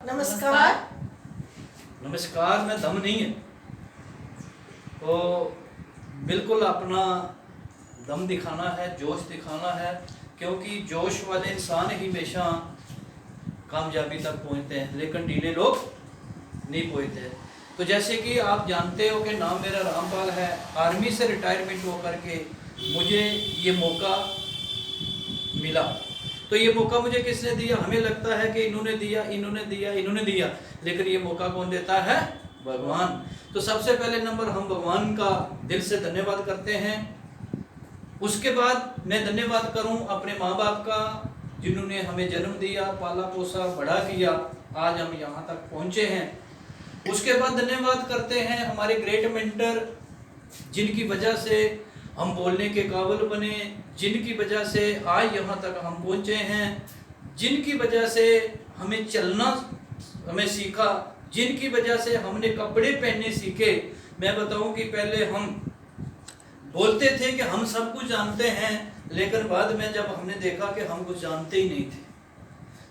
नमस्कार। नमस्कार में दम नहीं है तो बिल्कुल अपना दम दिखाना है, जोश दिखाना है, क्योंकि जोश वाले इंसान ही हमेशा कामयाबी तक पहुंचते हैं, लेकिन ढीले लोग नहीं पहुंचते। तो जैसे कि आप जानते हो कि नाम मेरा रामपाल है, आर्मी से रिटायरमेंट होकर के मुझे ये मौका मिला। तो ये मौका मुझे किसने दिया? हमें लगता है कि इन्होंने दिया, लेकिन ये मौका कौन देता है? भगवान। तो सबसे पहले नंबर हम भगवान का दिल से धन्यवाद करते हैं। उसके बाद मैं धन्यवाद करूं अपने माँ बाप का, जिन्होंने हमें जन्म दिया, पाला पोसा, बड़ा किया, आज हम यहाँ तक पहुँचे हैं। उसके बाद धन्यवाद करते हैं हमारे ग्रेट मेंटर, जिनकी वजह से हम बोलने के काबिल बने, जिनकी वजह से आज यहाँ तक हम पहुँचे हैं, जिनकी वजह से हमें चलना हमें सीखा, जिनकी वजह से हमने कपड़े पहनने सीखे। मैं बताऊं कि पहले हम बोलते थे कि हम सब कुछ जानते हैं, लेकिन बाद में जब हमने देखा कि हम कुछ जानते ही नहीं थे।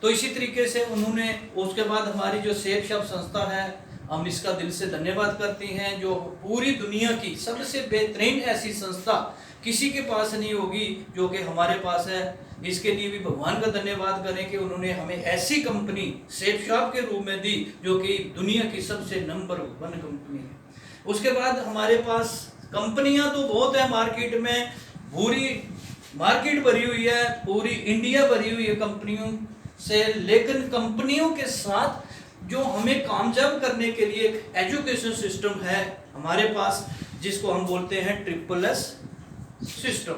तो इसी तरीके से उन्होंने, उसके बाद हमारी जो सेफ शॉप संस्था है, हम इसका दिल से धन्यवाद करते हैं, जो पूरी दुनिया की सबसे बेहतरीन ऐसी संस्था किसी के पास नहीं होगी जो कि हमारे पास है। इसके लिए भी भगवान का धन्यवाद करें कि उन्होंने हमें ऐसी कंपनी सेफ शॉप के रूप में दी, जो कि दुनिया की सबसे नंबर 1 कंपनी है। उसके बाद हमारे पास कंपनियां तो बहुत है मार्केट में, पूरी मार्केट भरी हुई है, पूरी इंडिया भरी हुई है कंपनियों से, लेकिन कंपनियों के साथ जो हमें कामयाब करने के लिए एक एजुकेशन सिस्टम है हमारे पास, जिसको हम बोलते हैं SSS सिस्टम,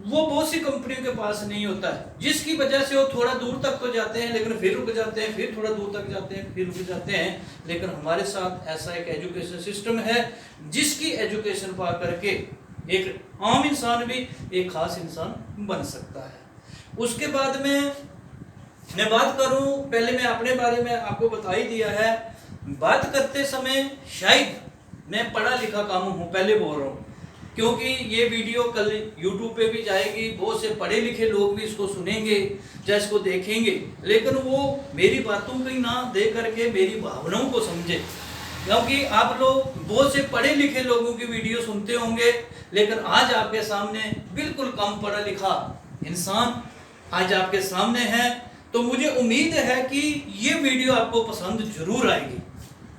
वो बहुत सी कंपनियों के पास नहीं होता है, जिसकी वजह से वो थोड़ा दूर तक तो जाते हैं, लेकिन फिर रुक जाते हैं, फिर थोड़ा दूर तक जाते हैं, फिर रुक जाते हैं। लेकिन हमारे साथ ऐसा एक एजुकेशन सिस्टम है, जिसकी एजुकेशन पा करके एक आम इंसान भी एक खास इंसान बन सकता है। उसके बाद में मैं बात करूं, पहले मैं अपने बारे में आपको बता ही दिया है। बात करते समय शायद मैं पढ़ा लिखा काम हूं, पहले बोल रहा हूं, क्योंकि ये वीडियो कल YouTube पे भी जाएगी, बहुत से पढ़े लिखे लोग भी इसको सुनेंगे या इसको देखेंगे, लेकिन वो मेरी बातों को ना दे करके मेरी भावनाओं को समझे। क्योंकि आप लोग बहुत से पढ़े लिखे लोगों की वीडियो सुनते होंगे, लेकिन आज आपके सामने बिल्कुल कम पढ़ा लिखा इंसान आज आपके सामने है। तो मुझे उम्मीद है कि ये वीडियो आपको पसंद जरूर आएगी,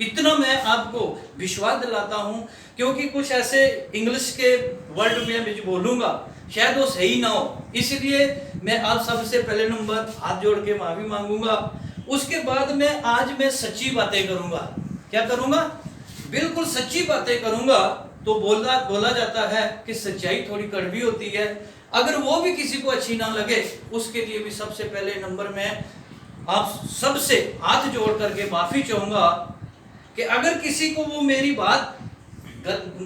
इतना मैं आपको विश्वास दिलाता हूं। क्योंकि कुछ ऐसे इंग्लिश के वर्ड में बोलूंगा, शायद वो सही ना हो, इसलिए मैं आप सबसे पहले नंबर हाथ जोड़ के माफी मांगूंगा। उसके बाद में आज मैं सच्ची बातें करूंगा। क्या करूंगा? बिल्कुल सच्ची बातें करूंगा। तो बोला जाता है कि सच्चाई थोड़ी कड़वी होती है, अगर वो भी किसी को अच्छी ना लगे, उसके लिए भी सबसे पहले नंबर में आप सबसे हाथ जोड़ करके माफी चाहूंगा कि अगर किसी को वो मेरी बात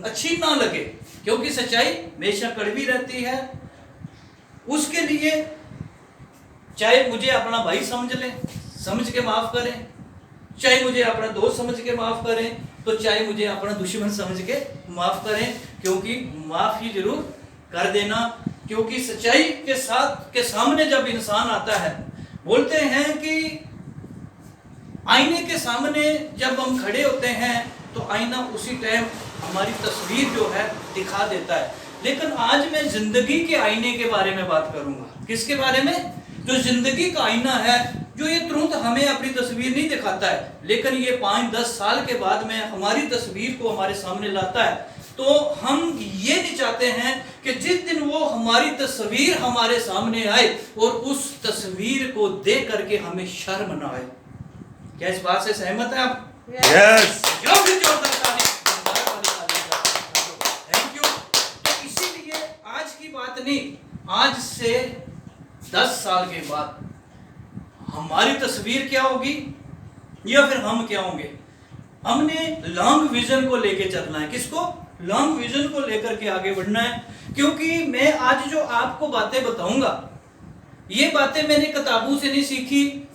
अच्छी ना लगे, क्योंकि सच्चाई हमेशा कड़वी रहती है, उसके लिए चाहे मुझे अपना भाई समझ लें, समझ के माफ करें, चाहे मुझे अपना दोस्त समझ के माफ करें, तो चाहे मुझे अपना दुश्मन समझ के माफ करें, क्योंकि माफ ही जरूर कर देना। क्योंकि सच्चाई के साथ के सामने जब इंसान आता है, बोलते हैं कि आईने के सामने जब हम खड़े होते हैं तो आईना उसी टाइम हमारी तस्वीर जो है दिखा देता है। लेकिन आज मैं जिंदगी के आईने के बारे में बात करूंगा। किसके बारे में? जो जिंदगी का आईना है, जो ये तुरंत हमें अपनी तस्वीर नहीं दिखाता है, लेकिन ये 5-10 साल के बाद में हमारी तस्वीर को हमारे सामने लाता है। तो हम ये नहीं चाहते हैं कि जिस दिन वो हमारी तस्वीर हमारे सामने आए और उस तस्वीर को देख करके हमें शर्म ना आए। क्या इस बात से सहमत है आप? यस। Thank you. तो इसीलिए आज की बात नहीं, आज से 10 साल के बाद हमारी तस्वीर क्या होगी या फिर हम क्या होंगे, हमने लॉन्ग विजन को लेके चलना है। किसको? लॉन्ग विजन को लेकर के आगे बढ़ना है। क्योंकि मैं आज जो आपको बातें बताऊंगा, ये बातें मैंने किताबों से नहीं सीखी,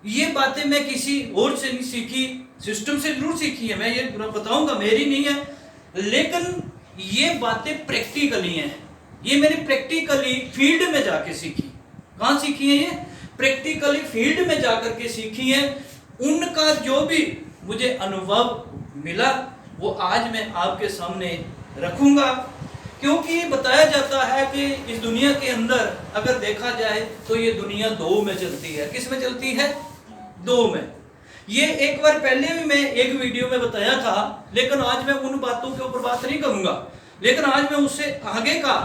ये बातें मैं किसी और से नहीं सीखी, सिस्टम से जरूर सीखी है, मैं ये बताऊंगा मेरी नहीं है, लेकिन ये बातें प्रैक्टिकली हैं। ये मैंने प्रैक्टिकली फील्ड में जाके सीखी। कहां सीखी है? ये प्रैक्टिकली फील्ड में जाकर के सीखी है। उनका जो भी मुझे अनुभव मिला वो आज मैं आपके सामने रखूंगा। क्योंकि बताया जाता है कि इस दुनिया के अंदर अगर देखा जाए तो ये दुनिया दो में चलती है। किस में चलती है? दो में। ये एक बार पहले भी मैं एक वीडियो में बताया था, लेकिन आज मैं उन बातों के ऊपर बात नहीं करूंगा, लेकिन आज मैं उससे आगे का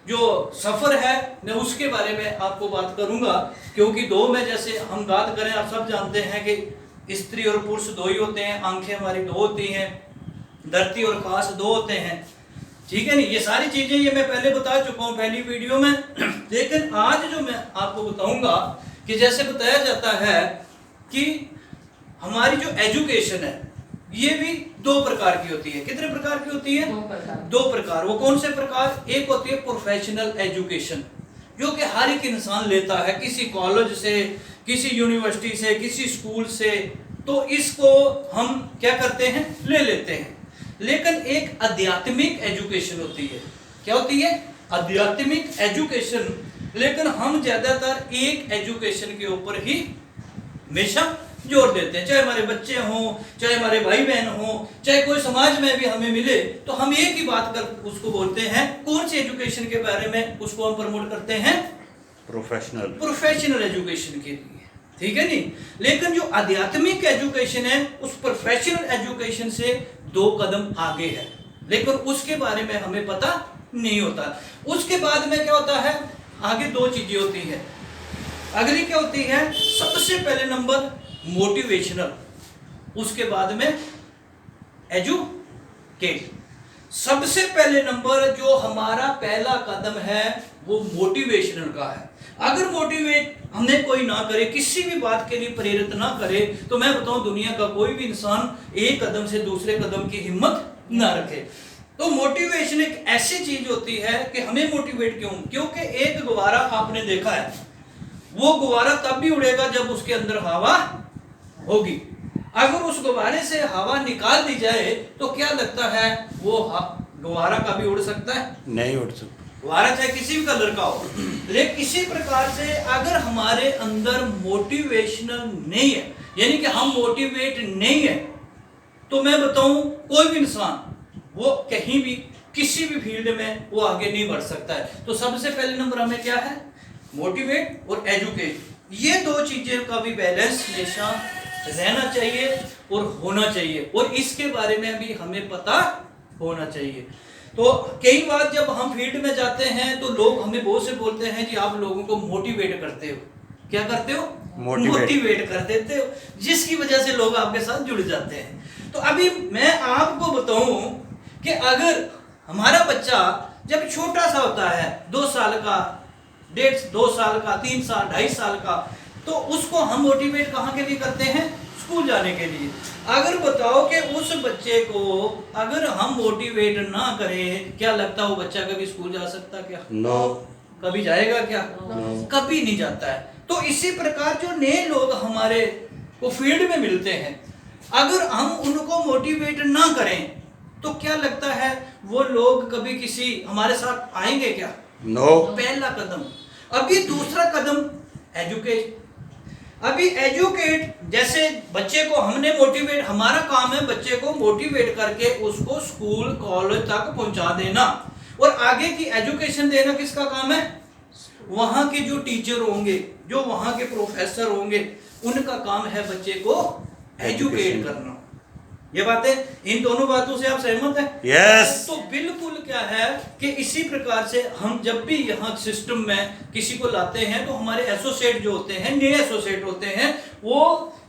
जो सफर है मैं उसके बारे में आपको बात करूंगा। क्योंकि दो में जैसे हम बात करें, आप सब जानते हैं कि स्त्री और पुरुष दो ही होते हैं, आंखें हमारी दो होती हैं, धरती और आकाश दो होते हैं, ठीक है नहीं। ये सारी चीजें ये मैं पहले बता चुका हूं पहली वीडियो में। लेकिन आज जो मैं आपको बताऊंगा कि जैसे बताया जाता है कि हमारी जो एजुकेशन है ये भी दो प्रकार की होती है। कितने प्रकार की होती है? दो प्रकार। वो कौन से प्रकार? एक होती है प्रोफेशनल एजुकेशन, जो कि हर एक इंसान लेता है, किसी कॉलेज से, किसी यूनिवर्सिटी से, किसी स्कूल से, तो इसको हम क्या करते हैं? ले लेते हैं। लेकिन एक आध्यात्मिक एजुकेशन होती है। क्या होती है? आध्यात्मिक एजुकेशन। लेकिन हम ज्यादातर एक एजुकेशन के ऊपर ही हमेशा जोर देते हैं, चाहे हमारे बच्चे हों, चाहे हमारे भाई बहन हों, चाहे कोई समाज में भी हमें मिले, तो हम एक ही बात कर उसको बोलते हैं। कौन सी एजुकेशन के बारे में उसको हम प्रमोट करते हैं? प्रोफेशनल एजुकेशन के लिए, ठीक है नहीं। लेकिन जो आध्यात्मिक एजुकेशन है उस प्रोफेशनल एजुकेशन से दो कदम आगे है, लेकिन उसके बारे में हमें पता नहीं होता। उसके बाद में क्या होता है? आगे दो चीजें होती है। अगली क्या होती है? सबसे पहले नंबर मोटिवेशनल, उसके बाद में एजुकेट। सबसे पहले नंबर जो हमारा पहला कदम है वो मोटिवेशनल का है। अगर मोटिवेट हमें कोई ना करे, किसी भी बात के लिए प्रेरित ना करे, तो मैं बताऊं दुनिया का कोई भी इंसान एक कदम से दूसरे कदम की हिम्मत ना रखे। तो मोटिवेशन एक ऐसी चीज होती है कि हमें मोटिवेट क्यों? क्योंकि एक गुब्बारा आपने देखा है, वो गुब्बारा तब भी उड़ेगा जब उसके अंदर हवा होगी। अगर उस गुब्बारे से हवा निकाल दी जाए तो क्या लगता है वो गुब्बारा कभी उड़ सकता है? नहीं उड़ सकता। गुब्बारा चाहे किसी भी कलर का हो। लेकिन इसी प्रकार से अगर हमारे अंदर मोटिवेशनल नहीं है, यानी कि हम मोटिवेट नहीं है, तो मैं बताऊं कोई भी इंसान वो कहीं भी किसी भी फील्ड में वो आगे नहीं बढ़ सकता है। तो सबसे पहले नंबर हमें क्या है? मोटिवेट और एजुकेट। ये दो चीजें का भी बैलेंस हमेशा रहना चाहिए और होना चाहिए, और इसके बारे में भी हमें पता होना चाहिए। तो कई बार जब हम फील्ड में जाते हैं तो लोग हमें बहुत से बोलते हैं कि आप लोगों को मोटिवेट करते हो। क्या करते हो? मोटिवेट कर देते हो, जिसकी वजह से लोग आपके साथ जुड़ जाते हैं। तो अभी मैं आपको बताऊं कि अगर हमारा बच्चा जब छोटा सा होता है, 2 साल का, 2 साल का, 3 साल, 2.5 साल का, तो उसको हम मोटिवेट कहाँ के लिए करते हैं? स्कूल जाने के लिए। अगर बताओ कि उस बच्चे को अगर हम मोटिवेट ना करें, क्या लगता है वो बच्चा कभी स्कूल जा सकता क्या? नो। कभी जाएगा क्या? कभी नहीं जाता है। तो इसी प्रकार जो नए लोग हमारे को फील्ड में मिलते हैं, अगर हम उनको मोटिवेट ना करें तो क्या लगता है वो लोग कभी किसी हमारे साथ आएंगे क्या? नो। पहला कदम। अभी दूसरा कदम एजुकेट। अभी एजुकेट, जैसे बच्चे को हमने मोटिवेट, हमारा काम है बच्चे को मोटिवेट करके उसको स्कूल कॉलेज तक पहुंचा देना, और आगे की एजुकेशन देना किसका काम है? वहां के जो टीचर होंगे, जो वहां के प्रोफेसर होंगे, उनका काम है बच्चे को एजुकेट करना। ये बातें, इन दोनों बातों से आप सहमत हैं? यस। तो बिल्कुल क्या है कि इसी प्रकार से हम जब भी यहाँ सिस्टम में किसी को लाते हैं तो हमारे एसोसिएट जो होते हैं, नए एसोसिएट होते हैं, वो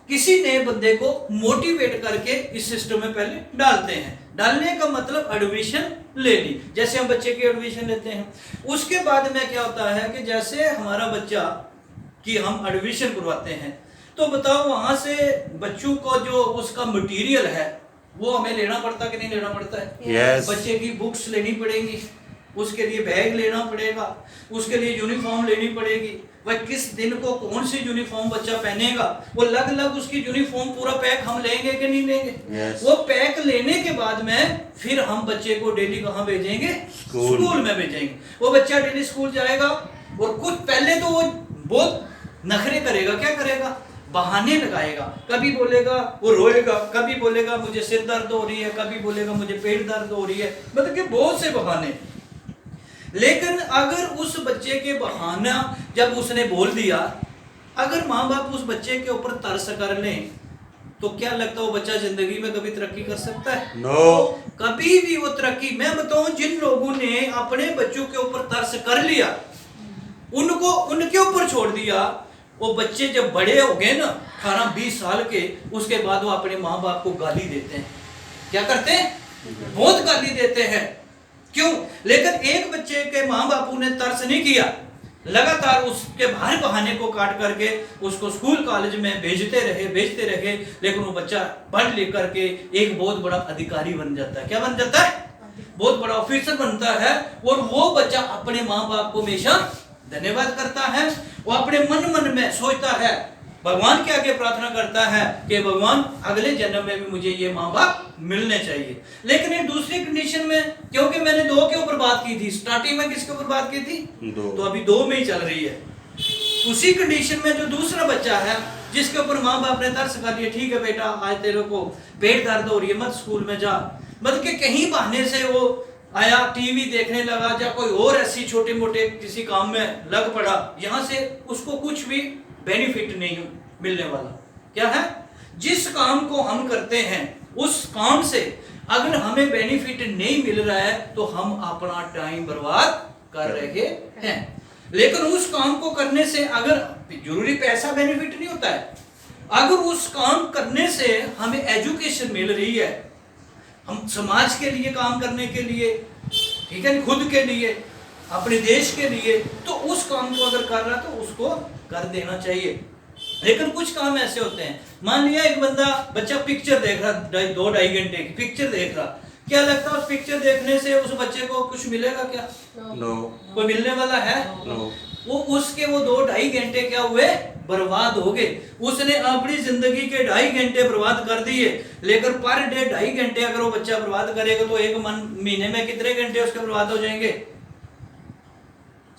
किसी नए बंदे को मोटिवेट करके इस सिस्टम में पहले डालते हैं। डालने का मतलब एडमिशन ले ली, जैसे हम बच्चे की एडमिशन लेते हैं। उसके बाद में क्या होता है कि जैसे हमारा बच्चा की हम एडमिशन करवाते हैं, तो बताओ वहां से बच्चों को जो उसका मटेरियल है वो हमें लेना पड़ता कि नहीं लेना पड़ता है? yes. बच्चे की बुक्स लेनी पड़ेगी, उसके लिए बैग लेना पड़ेगा, उसके लिए यूनिफॉर्म लेनी पड़ेगी। वह किस दिन को कौन सी यूनिफॉर्म बच्चा पहनेगा, वो अलग अलग उसकी यूनिफॉर्म पूरा पैक हम लेंगे कि नहीं लेंगे? yes. वो पैक लेने के बाद में फिर हम बच्चे को डेली कहाँ भेजेंगे? स्कूल में भेजेंगे। वो बच्चा डेली स्कूल जाएगा, और कुछ पहले तो वो बहुत नखरे करेगा। क्या करेगा? बहाने लगाएगा, कभी बोलेगा वो रोएगा, कभी बोलेगा मुझे सिर दर्द हो रही है, कभी बोलेगा मुझे पेट दर्द हो रही है, मतलब कि बहुत से बहाने। लेकिन अगर उस बच्चे के बहाना जब उसने बोल दिया, अगर माँ बाप उस बच्चे के ऊपर तरस कर लें, तो क्या लगता है वो बच्चा जिंदगी में कभी तरक्की कर सकता है? नो, कभी भी वो तरक्की, मैं बताऊं जिन लोगों ने अपने बच्चों के ऊपर तरस कर लिया, उनको उनके ऊपर छोड़ दिया, वो बच्चे जब बड़े हो गए ना 18-20 साल के, उसके बाद वो अपने माँ बाप को गाली देते हैं। क्या करते हैं? बहुत गाली देते हैं। क्यों? लेकिन एक बच्चे के माँ बापू ने तरस नहीं किया, लगातार उसके हर बहाने को काट करके उसको स्कूल कॉलेज में भेजते रहे, लेकिन वो बच्चा पढ़ लिख करके एक बहुत बड़ा अधिकारी बन जाता है। क्या बन जाता है? बहुत बड़ा ऑफिसर बनता है। और वो बच्चा अपने माँ बाप को हमेशा धन्यवाद करता है। वो अपने मन में सोचता है, भगवान के आगे प्रार्थना करता है कि भगवान अगले जन्म में भी मुझे ये माँ बाप मिलने चाहिए। लेकिन एक दूसरी कंडीशन में, क्योंकि मैंने 2 के ऊपर बात की थी, स्टार्टिंग में किसके ऊपर बात की थी? 2। तो अभी 2 में ही चल रही है। उसी कंडीशन में जो दूसरा बच्चा है जिसके ऊपर माँ बाप ने तरस कर दिया, ठीक है बेटा आज तेरे को पेट दर्द हो रही है, मत स्कूल में जा, मतलब कि कहीं बहाने से वो आया, टीवी देखने लगा या कोई और ऐसी छोटे मोटे किसी काम में लग पड़ा, यहां से उसको कुछ भी बेनिफिट नहीं मिलने वाला। क्या है? जिस काम को हम करते हैं उस काम से अगर हमें बेनिफिट नहीं मिल रहा है तो हम अपना टाइम बर्बाद कर रहे हैं। लेकिन उस काम को करने से, अगर जरूरी पैसा बेनिफिट नहीं होता है, अगर उस काम करने से हमें एजुकेशन मिल रही है, हम समाज के लिए काम करने के लिए, ठीक है, खुद के लिए, अपने देश के लिए, तो उस काम को अगर कर रहा तो उसको कर देना चाहिए। लेकिन कुछ काम ऐसे होते हैं, मान लिया एक बच्चा पिक्चर देख रहा, 2-2.5 घंटे की पिक्चर देख रहा, क्या लगता है उस पिक्चर देखने से उस बच्चे को कुछ मिलेगा क्या? नो। कोई मिलने वाला है? नो। वो 2-2.5 घंटे क्या हुए? बर्बाद हो गए। उसने अपनी जिंदगी के 2.5 घंटे बर्बाद कर दिए। लेकिन पर डे 2.5 घंटे अगर वो बच्चा बर्बाद करेगा तो एक महीने में कितने घंटे उसके बर्बाद हो जाएंगे?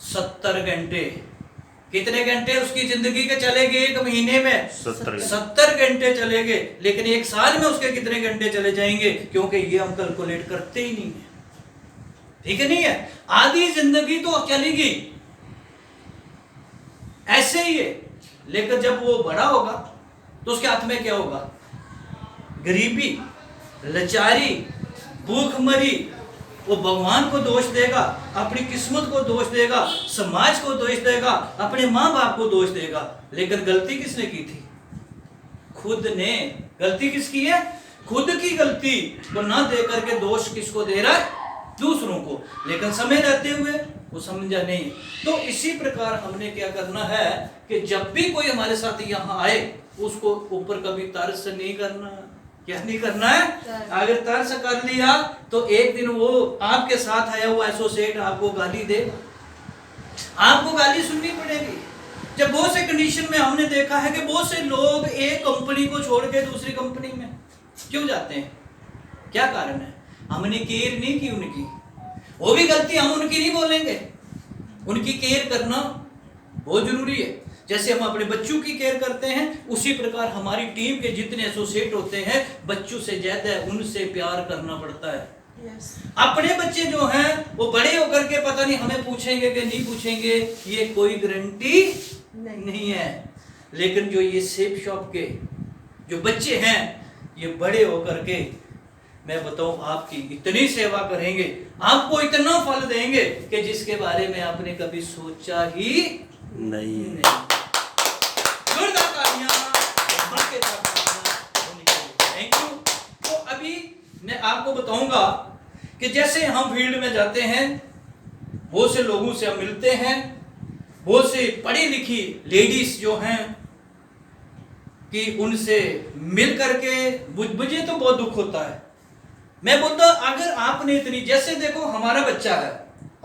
70 घंटे। कितने घंटे उसकी जिंदगी के चलेंगे एक महीने में? 70 घंटे चलेंगे। लेकिन एक साल में उसके कितने घंटे चले जाएंगे? क्योंकि ये हम कैलकुलेट करते ही नहीं है। ठीक है, नहीं है? आधी जिंदगी तो चली गई, ऐसे ही है। लेकिन जब वो बड़ा होगा तो उसके हाथ में क्या होगा? गरीबी, लाचारी, भूखमरी। वो भगवान को दोष देगा, अपनी किस्मत को दोष देगा, समाज को दोष देगा, अपने माँ बाप को दोष देगा। लेकिन गलती किसने की थी? खुद ने। गलती किसकी है? खुद की गलती को ना दे करके दोष किसको दे रहा है? दूसरों को। लेकिन समय रहते हुए वो समझा नहीं। तो इसी प्रकार हमने क्या करना है कि जब भी कोई हमारे साथ यहाँ आए उसको ऊपर कभी तरस नहीं करना। क्या नहीं करना है? अगर तरस कर लिया तो एक दिन वो आपके साथ आया हुआ एसोसिएट आपको गाली देगा, आपको गाली सुननी पड़ेगी। जब बहुत से कंडीशन में हमने देखा है कि बहुत से लोग एक कंपनी को छोड़ के दूसरी कंपनी में क्यों जाते हैं? क्या कारण है? हमने केयर नहीं की उनकी। वो भी गलती हम उनकी नहीं बोलेंगे, उनकी केयर करना बहुत जरूरी है। जैसे हम अपने बच्चों की केयर करते हैं, उसी प्रकार हमारी टीम के जितने एसोसिएट होते हैं बच्चों से ज्यादा उनसे प्यार करना पड़ता है। अपने बच्चे जो हैं वो बड़े होकर के पता नहीं हमें पूछेंगे कि नहीं पूछेंगे, ये कोई गारंटी नहीं है। लेकिन जो ये सेफ शॉप के जो बच्चे हैं ये बड़े होकर के, मैं बताऊं, आपकी इतनी सेवा करेंगे, आपको इतना फल देंगे कि जिसके बारे में आपने कभी सोचा ही नहीं। Thank you. तो अभी मैं आपको बताऊंगा कि जैसे हम फील्ड में जाते हैं, बहुत से लोगों से हम मिलते हैं, बहुत से पढ़ी लिखी लेडीज जो हैं कि उनसे मिल करके मुझे तो बहुत दुख होता है। मैं बोलता अगर आपने इतनी, जैसे देखो हमारा बच्चा है,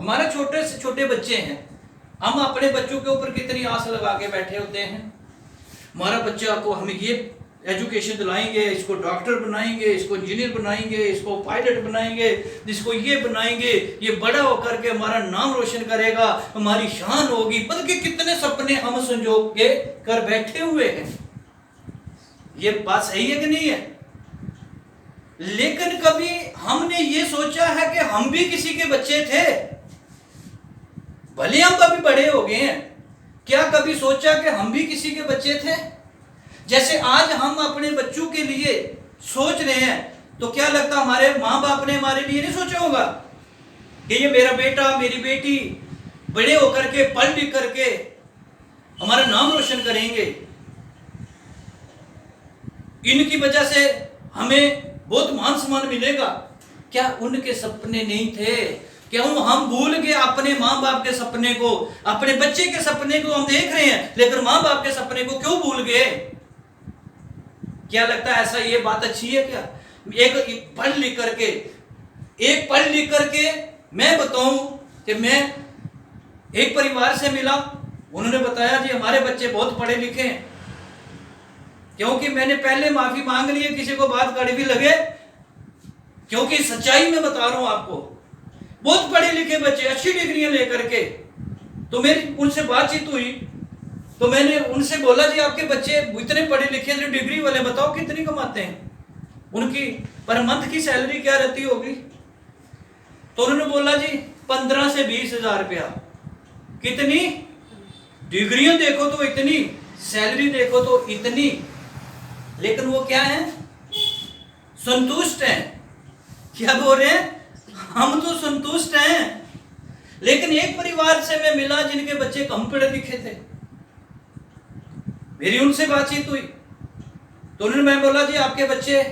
हमारा छोटे से छोटे बच्चे हैं, हम अपने बच्चों के ऊपर कितनी आस लगा के बैठे होते हैं। हमारा बच्चा को हम ये एजुकेशन दिलाएंगे, इसको डॉक्टर बनाएंगे, इसको इंजीनियर बनाएंगे, इसको पायलट बनाएंगे, इसको ये बनाएंगे, ये बड़ा होकर के हमारा नाम रोशन करेगा, हमारी शान होगी। बल्कि कितने सपने हम संजो के कर बैठे हुए हैं। ये बात सही है कि नहीं है? लेकिन कभी हमने ये सोचा है कि हम भी किसी के बच्चे थे? भले हम अभी बड़े हो गए हैं, क्या कभी सोचा कि हम भी किसी के बच्चे थे? जैसे आज हम अपने बच्चों के लिए सोच रहे हैं, तो क्या लगता हमारे माँ बाप ने हमारे लिए नहीं सोचा होगा कि ये मेरा बेटा मेरी बेटी बड़े होकर के पढ़ लिख करके हमारा नाम रोशन करेंगे, इनकी वजह से हमें बहुत मान सम्मान मिलेगा? क्या उनके सपने नहीं थे? क्यों हम भूल गए अपने माँ बाप के सपने को? अपने बच्चे के सपने को हम देख रहे हैं, लेकिन माँ बाप के सपने को क्यों भूल गए? क्या लगता है ऐसा ये बात अच्छी है क्या? एक पढ़ लिख करके मैं बताऊं कि मैं एक परिवार से मिला, उन्होंने बताया जी हमारे बच्चे बहुत पढ़े लिखे हैं। क्योंकि मैंने पहले माफी मांग ली है, किसी को बात कड़वी लगे, क्योंकि सच्चाई में बता रहा हूं आपको, बहुत पढ़े लिखे बच्चे अच्छी डिग्रियां लेकर के। तो मेरी उनसे बातचीत हुई, तो मैंने उनसे बोला जी आपके बच्चे इतने पढ़े लिखे डिग्री वाले, बताओ कितनी कमाते हैं, उनकी पर मंथ की सैलरी क्या रहती होगी? तो उन्होंने बोला जी 15 से 20 हजार रुपया। कितनी डिग्रियां देखो तो इतनी, सैलरी देखो तो इतनी, लेकिन वो क्या है? संतुष्ट हैं। क्या बोल रहे हैं? हम तो संतुष्ट हैं। लेकिन एक परिवार से मैं मिला जिनके बच्चे कम पढ़े लिखे थे, मेरी उनसे बातचीत हुई, तो उन्होंने मैं बोला जी आपके बच्चे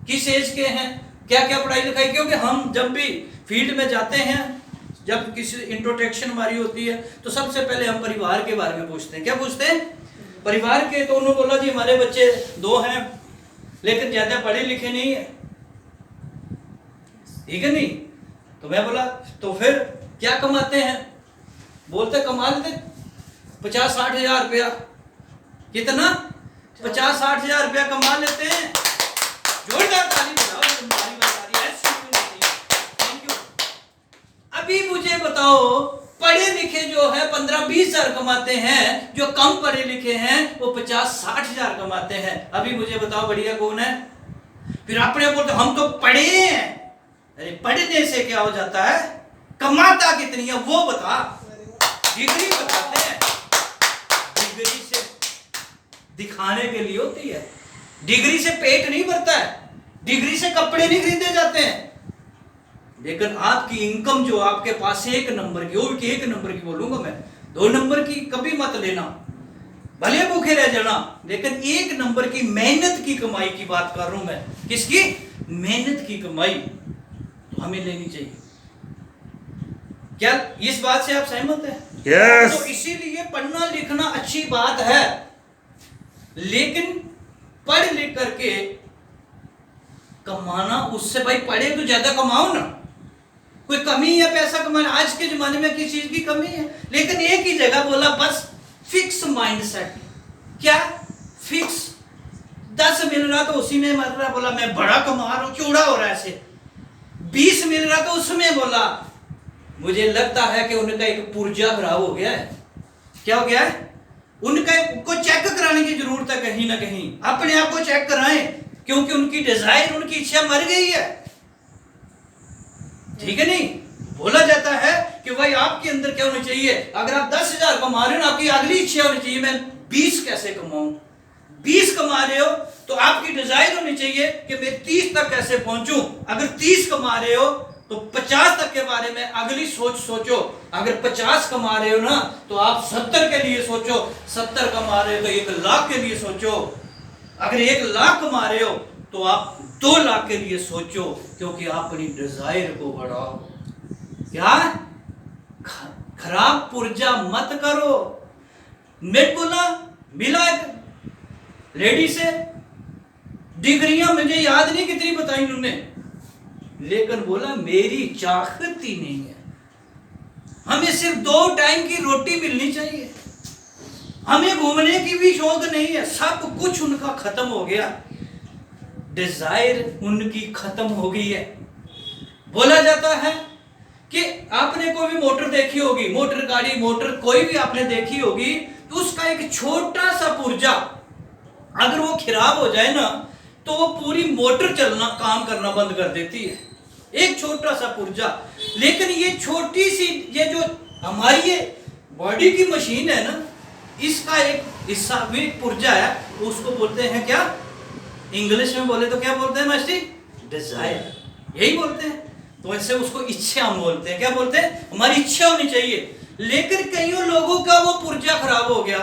किस एज के हैं, क्या क्या पढ़ाई लिखाई? क्योंकि हम जब भी फील्ड में जाते हैं, जब किसी इंट्रोडक्शन हमारी होती है, तो सबसे पहले हम परिवार के बारे में पूछते हैं। क्या पूछते हैं? परिवार के। तो उन्होंने बोला जी हमारे बच्चे 2 हैं, लेकिन ज्यादा पढ़े लिखे नहीं है। ठीक है नहीं? तो मैं बोला तो फिर क्या कमाते हैं? बोलते कमा लेते 50-60 हजार रुपया। कितना? 50-60 हजार रुपया कमा लेते हैं। जोरदार ताली बजाओ। Thank you. अभी मुझे बताओ, पढ़े लिखे जो है 15-20 हजार कमाते हैं, जो कम पढ़े लिखे हैं वो 50-60 हजार कमाते हैं। अभी मुझे बताओ बढ़िया कौन है? फिर अपने बोलते हम तो पढ़े हैं। अरे पढ़ने से क्या हो जाता है? कमाता कितनी है वो बता। डिग्री बताते हैं, डिग्री से दिखाने के लिए होती है, डिग्री से पेट नहीं भरता है, डिग्री से कपड़े नहीं खरीदे जाते हैं। लेकिन आपकी इनकम जो आपके पास 1 नंबर की, वो भी 1 नंबर की बोलूंगा मैं, 2 नंबर की कभी मत लेना, भले भूखे रह जाना, लेकिन 1 नंबर की मेहनत की कमाई की बात कर रहा हूं मैं। किसकी? मेहनत की कमाई तो हमें लेनी चाहिए। क्या इस बात से आप सहमत हैं? Yes. तो इसीलिए पढ़ना लिखना अच्छी बात है, लेकिन पढ़ लिख करके कमाना, उससे भाई पढ़े तो ज्यादा कमाओ ना, कोई कमी है पैसा कमाना? आज के जमाने में किस चीज की कमी है? लेकिन एक ही जगह बोला बस, फिक्स माइंडसेट। क्या फिक्स? 10 मिल रहा तो उसी में मर रहा, बोला मैं बड़ा कमा रहा हूं, चूड़ा हो रहा है ऐसे। 20 मिल रहा तो उसमें बोला, मुझे लगता है कि उनका एक पुर्जा खराब हो गया है। क्या हो गया है? उनका को चेक कराने की जरूरत है कहीं ना कहीं। अपने आप को चेक कराएं, क्योंकि उनकी डिजायर, उनकी इच्छा मर गई है। ठीक है नहीं? बोला जाता है कि भाई आपके अंदर क्या होना चाहिए? अगर आप 10 हजार कमा रहे हो ना, आपकी अगली इच्छा होनी चाहिए मैं 20 कैसे कमाऊं। 20 कमा रहे हो तो आपकी डिजायर होनी चाहिए कि मैं 30 तक कैसे पहुंचूं। अगर 30 कमा रहे हो तो 50 तक के बारे में अगली सोचो। अगर 50 कमा रहे हो ना तो आप 70 के लिए सोचो। 70 कमा रहे हो तो 1 लाख के लिए सोचो। अगर 1 लाख कमा रहे हो तो आप 2 लाख के लिए सोचो, क्योंकि आप अपनी डिजायर को बढ़ाओ। क्या? खराब पुर्जा मत करो। मैं बोला, मिला एक लेडी से, डिग्रियां मुझे याद नहीं कितनी बताई उन्होंने, लेकिन बोला मेरी चाहत ही नहीं है, हमें सिर्फ 2 टाइम की रोटी मिलनी चाहिए, हमें घूमने की भी शौक नहीं है। सब कुछ उनका खत्म हो गया, डिजायर उनकी खत्म हो गई है। बोला जाता है कि आपने कोई भी मोटर देखी होगी, मोटर गाड़ी, मोटर कोई भी आपने देखी होगी, तो उसका एक छोटा सा पुर्जा अगर वो खराब हो जाए ना तो वो पूरी मोटर चलना काम करना बंद कर देती है, एक छोटा सा पुर्जा। लेकिन ये छोटी सी ये जो हमारी ये बॉडी की मशीन है ना, इसका एक हिस्सा भी पुर्जा है, उसको बोलते हैं क्या, इंग्लिश में बोले तो क्या बोलते हैं मास्टर, डिजायर, यही बोलते हैं। तो ऐसे उसको इच्छा हम बोलते हैं, क्या बोलते हैं, हमारी इच्छा होनी चाहिए। लेकिन कईयों लोगों का वो पुर्जा खराब हो गया,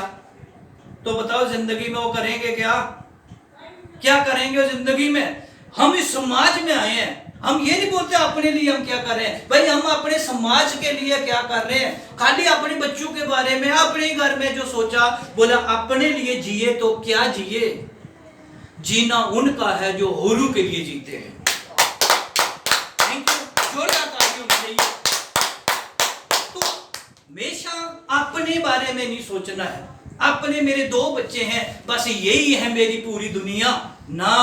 तो बताओ जिंदगी में वो करेंगे क्या, क्या करेंगे जिंदगी में। हम इस समाज में आए हैं, हम ये नहीं बोलते अपने लिए हम क्या कर रहे हैं, भाई हम अपने समाज के लिए क्या कर रहे हैं। खाली अपने बच्चों के बारे में, अपने घर में जो सोचा बोला अपने लिए जिए, तो क्या जिए, जीना उनका है जो हुरू के लिए जीते हैं। जोरदार तालियों चाहिए। तो हमेशा अपने बारे में नहीं सोचना है, अपने मेरे 2 बच्चे हैं बस यही है मेरी पूरी दुनिया ना,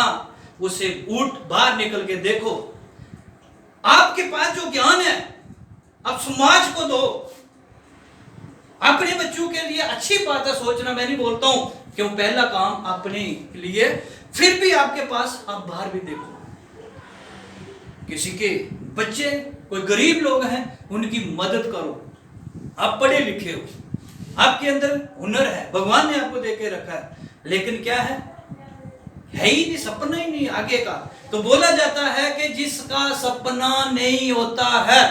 उसे उठ बाहर निकल के देखो। आपके पास जो ज्ञान है आप समाज को दो, अपने बच्चों के लिए अच्छी बात है सोचना, मैं नहीं बोलता हूं क्यों, पहला काम अपने लिए, फिर भी आपके पास आप बाहर भी देखो, किसी के बच्चे कोई गरीब लोग हैं उनकी मदद करो। आप पढ़े लिखे हो, आपके अंदर हुनर है, भगवान ने आपको देके रखा है, लेकिन क्या है ही नहीं, सपना ही नहीं आगे का। तो बोला जाता है कि जिसका सपना नहीं होता है,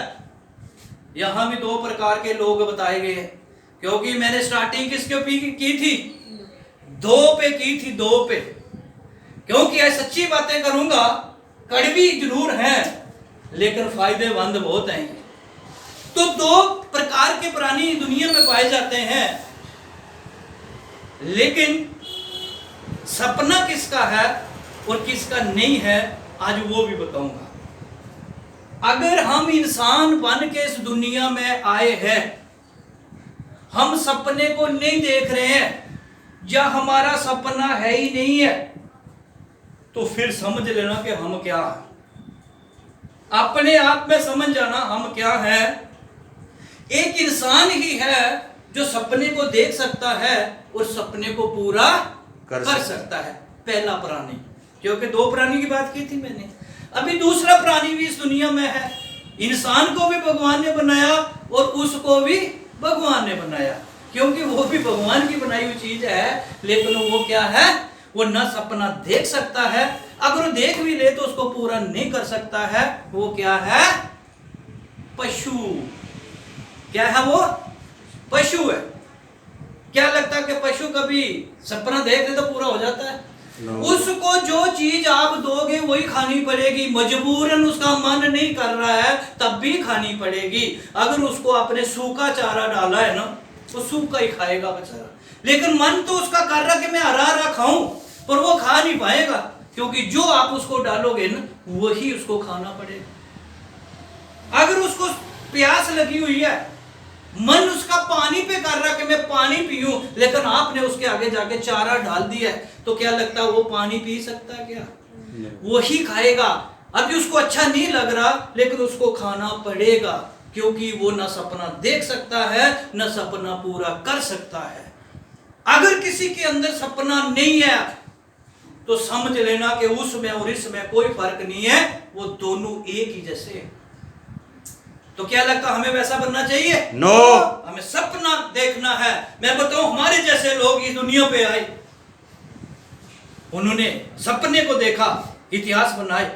यहां भी 2 प्रकार के लोग बताए गए हैं, क्योंकि मैंने स्टार्टिंग किसके की थी, 2 पे की थी, 2 पे, क्योंकि ऐसी सच्ची बातें करूंगा, कड़वी जरूर हैं लेकिन फायदेमंद बहुत हैं। तो 2 प्रकार के प्राणी दुनिया में पाए जाते हैं, लेकिन सपना किसका है और किसका नहीं है आज वो भी बताऊंगा। अगर हम इंसान बन के इस दुनिया में आए हैं, हम सपने को नहीं देख रहे हैं या हमारा सपना है ही नहीं है, तो फिर समझ लेना कि हम क्या है, अपने आप में समझ जाना हम क्या है। एक इंसान ही है जो सपने को देख सकता है और सपने को पूरा कर सकता है, पहला प्राणी, क्योंकि 2 प्राणी की बात की थी मैंने। अभी दूसरा प्राणी भी इस दुनिया में है, इंसान को भी भगवान ने बनाया और उसको भी भगवान ने बनाया, क्योंकि वो भी भगवान की बनाई हुई चीज है, लेकिन वो क्या है, वो न सपना देख सकता है, अगर वो देख भी ले तो उसको पूरा नहीं कर सकता है। वो क्या है, पशु। क्या है वो, पशु है। क्या लगता है कि पशु कभी सपना देख ले तो पूरा हो जाता है? उसको जो चीज आप दोगे वही खानी पड़ेगी, मजबूरन उसका मन नहीं कर रहा है तब भी खानी पड़ेगी। अगर उसको आपने सूखा चारा डाला है ना, वो सूखा ही खाएगा बेचारा, लेकिन मन तो उसका कर रहा कि मैं हरा हरा खाऊं, पर वो खा नहीं पाएगा, क्योंकि जो आप उसको डालोगे ना वही उसको खाना पड़ेगा। अगर उसको प्यास लगी हुई है, मन उसका पानी पे कर रहा कि मैं पानी पीऊं, लेकिन आपने उसके आगे जाके चारा डाल दिया है, तो क्या लगता है वो पानी पी सकता है क्या? वही खाएगा। अभी उसको अच्छा नहीं लग रहा लेकिन उसको खाना पड़ेगा, क्योंकि वो ना सपना देख सकता है ना सपना पूरा कर सकता है। अगर किसी के अंदर सपना नहीं है तो समझ लेना कि उसमें और इसमें कोई फर्क नहीं है, वो दोनों एक ही जैसे हैं। तो क्या लगता हमें वैसा बनना चाहिए? नो। हमें सपना देखना है। मैं बताऊं, हमारे जैसे लोग इस दुनिया पे आए, उन्होंने सपने को देखा, इतिहास बनाए।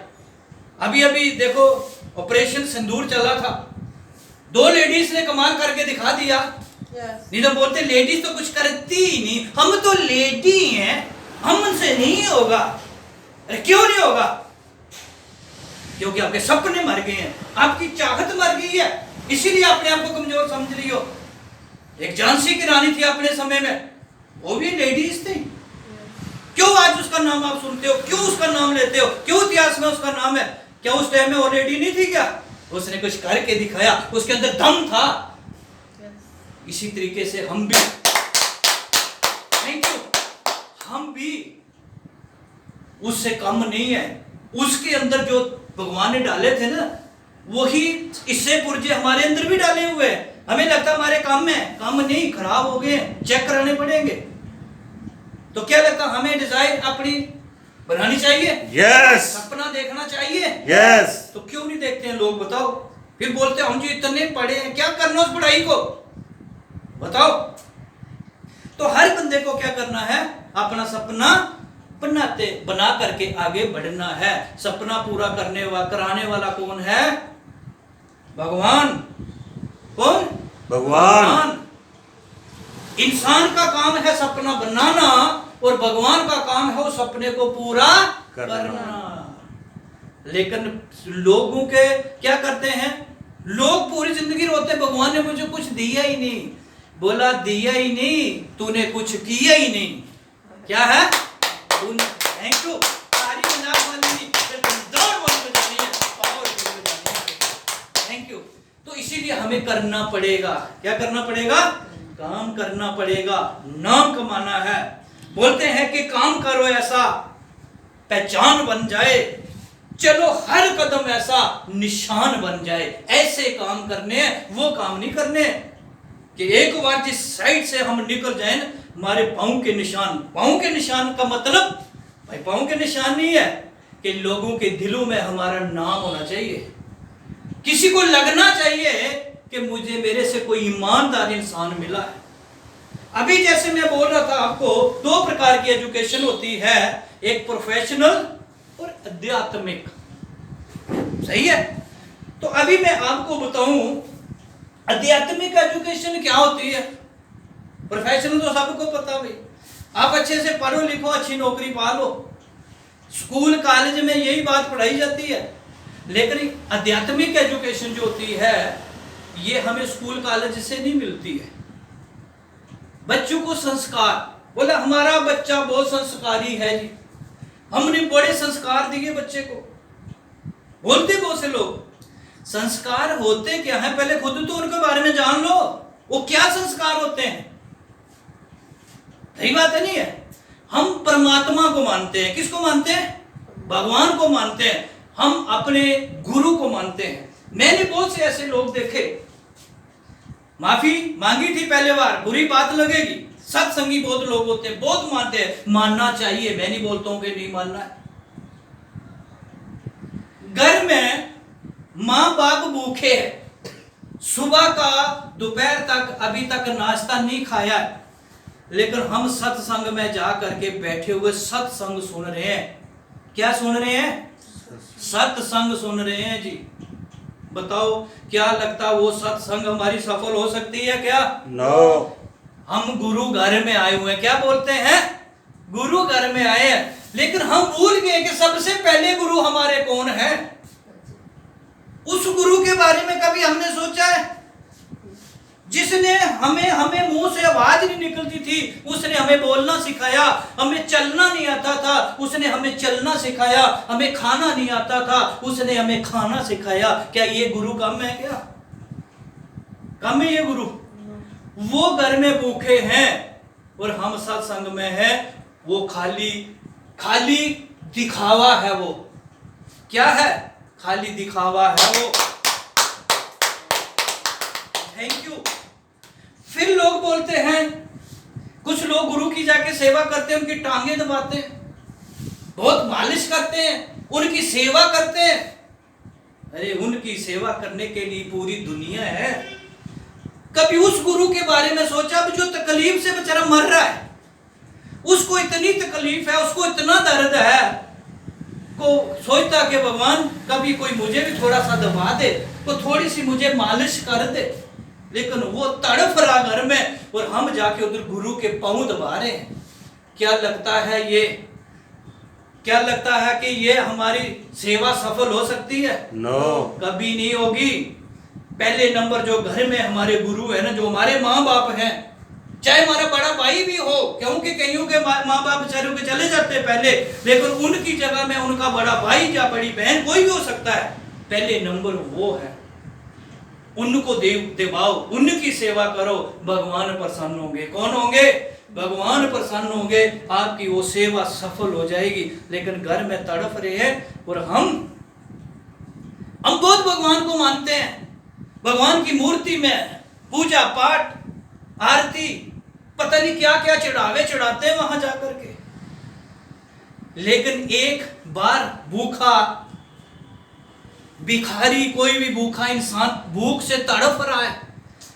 अभी अभी देखो ऑपरेशन सिंदूर चला था, 2 लेडीज ने कमाल करके दिखा दिया। नहीं तो बोलते लेडीज तो कुछ करती ही नहीं, हम तो लेडी हैं, हमसे नहीं होगा। अरे क्यों नहीं होगा? क्योंकि आपके सपने मर गए हैं, आपकी चाहत मर गई है, इसीलिए आपने आपको कमजोर समझ रही हो। एक झांसी की रानी थी अपने समय में, वो भी लेडीज थी। क्यों आज उसका नाम आप सुनते हो, क्यों उसका नाम लेते हो, क्यों इतिहास में उसका नाम है? क्या उस टाइम में वो लेडी नहीं थी क्या? उसने कुछ करके दिखाया, उसके अंदर दम था। इसी तरीके से हम भी, हम भी उससे कम नहीं है। उसके अंदर जो भगवान ने डाले थे ना, वही इससे पुर्जे हमारे अंदर भी डाले हुए हैं। हमें लगता हमारे काम में, काम नहीं, खराब हो गए, चेक कराने पड़ेंगे। तो क्या लगता है हमें डिजायर अपनी बनानी चाहिए? यस। सपना देखना चाहिए? यस। तो क्यों नहीं देखते हैं लोग, बताओ? फिर बोलते हैं हम जी इतने पढ़े हैं, क्या करना उस पढ़ाई को, बताओ? तो हर बंदे को क्या करना है? अपना सपना बना करके आगे बढ़ना है। सपना पूरा कराने वाला कौन है? भगवान। कौन? भगवान। इंसान का काम है सपना बनाना और भगवान का काम है उस सपने को पूरा करना। लेकिन लोगों के क्या करते हैं, लोग पूरी जिंदगी रोते भगवान ने मुझे कुछ दिया ही नहीं। बोला दिया ही नहीं, तूने कुछ किया ही नहीं। क्या है? Thank you. सारी पंजाब वाली थैंक यू। तो इसीलिए हमें करना पड़ेगा, क्या करना पड़ेगा? काम करना पड़ेगा, नाम कमाना है। बोलते हैं कि काम करो ऐसा पहचान बन जाए, चलो हर कदम ऐसा निशान बन जाए। ऐसे काम करने, वो काम नहीं करने कि एक बार जिस साइड से हम निकल जाए हमारे पांव के निशान। पांव के निशान का मतलब भाई पांव के निशान नहीं है कि लोगों के दिलों में हमारा नाम होना चाहिए, किसी को लगना चाहिए कि मुझे मेरे से कोई ईमानदार इंसान मिला है। अभी जैसे मैं बोल रहा था आपको, दो प्रकार की एजुकेशन होती है, एक प्रोफेशनल और आध्यात्मिक, सही है? तो अभी मैं आपको बताऊं आध्यात्मिक एजुकेशन क्या होती है। प्रोफेशनल तो सबको पता भाई, आप अच्छे से पढ़ो लिखो, अच्छी नौकरी पा लो, स्कूल कॉलेज में यही बात पढ़ाई जाती है। लेकिन आध्यात्मिक एजुकेशन जो होती है ये हमें स्कूल कॉलेज से नहीं मिलती है। बच्चों को संस्कार, बोला हमारा बच्चा बहुत संस्कारी है जी, हमने बड़े संस्कार दिए बच्चे को। बोलते बहुत से लोग, संस्कार होते क्या है पहले खुद तो उनके बारे में जान लो, वो क्या संस्कार होते हैं। सही बात है नहीं है? हम परमात्मा को मानते हैं, किसको मानते हैं? भगवान को मानते हैं, हम अपने गुरु को मानते हैं। मैंने बहुत से ऐसे लोग देखे, माफी मांगी थी पहले बार, बुरी बात लगेगी, सत्संगी बहुत लोग होते हैं, बहुत मानते हैं, मानना चाहिए, मैं नहीं बोलता हूं कि नहीं मानना है। घर में मां बाप भूखे हैं, सुबह का दोपहर तक अभी तक नाश्ता नहीं खाया है, लेकिन हम सत्संग में जा करके बैठे हुए सत्संग सुन रहे हैं। क्या सुन रहे हैं? सत्संग सुन रहे हैं जी। बताओ क्या लगता वो सत्संग हमारी सफल हो सकती है क्या? नो। हम गुरु घर में आए हुए हैं, क्या बोलते हैं? गुरु घर में आए हैं, लेकिन हम भूल गए कि सबसे पहले गुरु हमारे कौन है। उस गुरु के बारे में कभी हमने सोचा है? जिसने हमें मुंह से आवाज नहीं निकलती थी, उसने हमें बोलना सिखाया। हमें चलना नहीं आता था, उसने हमें चलना सिखाया। हमें खाना नहीं आता था, उसने हमें खाना सिखाया। क्या ये गुरु कम है? क्या कम है ये गुरु? वो घर में भूखे हैं और हम सत्संग में हैं, वो खाली दिखावा है। वो क्या है? खाली दिखावा है वो। Thank you. फिर लोग बोलते हैं, कुछ लोग गुरु की जाके सेवा करते हैं, उनकी टांगे दबाते हैं, बहुत मालिश करते हैं, उनकी सेवा करते हैं। अरे उनकी सेवा करने के लिए पूरी दुनिया है। कभी उस गुरु के बारे में सोचा जो तकलीफ से बेचारा मर रहा है, उसको इतनी तकलीफ है, उसको इतना दर्द है, को सोचता कि भगवान कभी कोई मुझे भी थोड़ा सा दबा दे, तो थोड़ी सी मुझे मालिश कर दे। लेकिन वो तड़फ रहा घर में और हम जाके उधर गुरु के पांव दबा रहे हैं। क्या लगता है ये, क्या लगता है कि ये हमारी सेवा सफल हो सकती है? नो, कभी नहीं होगी। पहले नंबर जो घर में हमारे गुरु है ना, जो हमारे माँ बाप हैं, चाहे हमारा बड़ा भाई भी हो, क्योंकि कईयों के माँ बाप बेचारों के चले जाते हैं पहले, लेकिन उनकी जगह में उनका बड़ा भाई या बड़ी बहन कोई भी हो सकता है। पहले नंबर वो है, उनको देवाओ, उनकी सेवा करो, भगवान प्रसन्न होंगे। कौन होंगे? भगवान प्रसन्न होंगे, आपकी वो सेवा सफल हो जाएगी। लेकिन घर में तड़फ रहे हैं और हम बहुत भगवान को मानते हैं, भगवान की मूर्ति में पूजा पाठ, आरती, पता नहीं क्या क्या चढ़ावे चढ़ाते हैं वहां जाकर के। लेकिन एक बार भूखा भिखारी, कोई भी भूखा इंसान भूख से तड़प रहा है,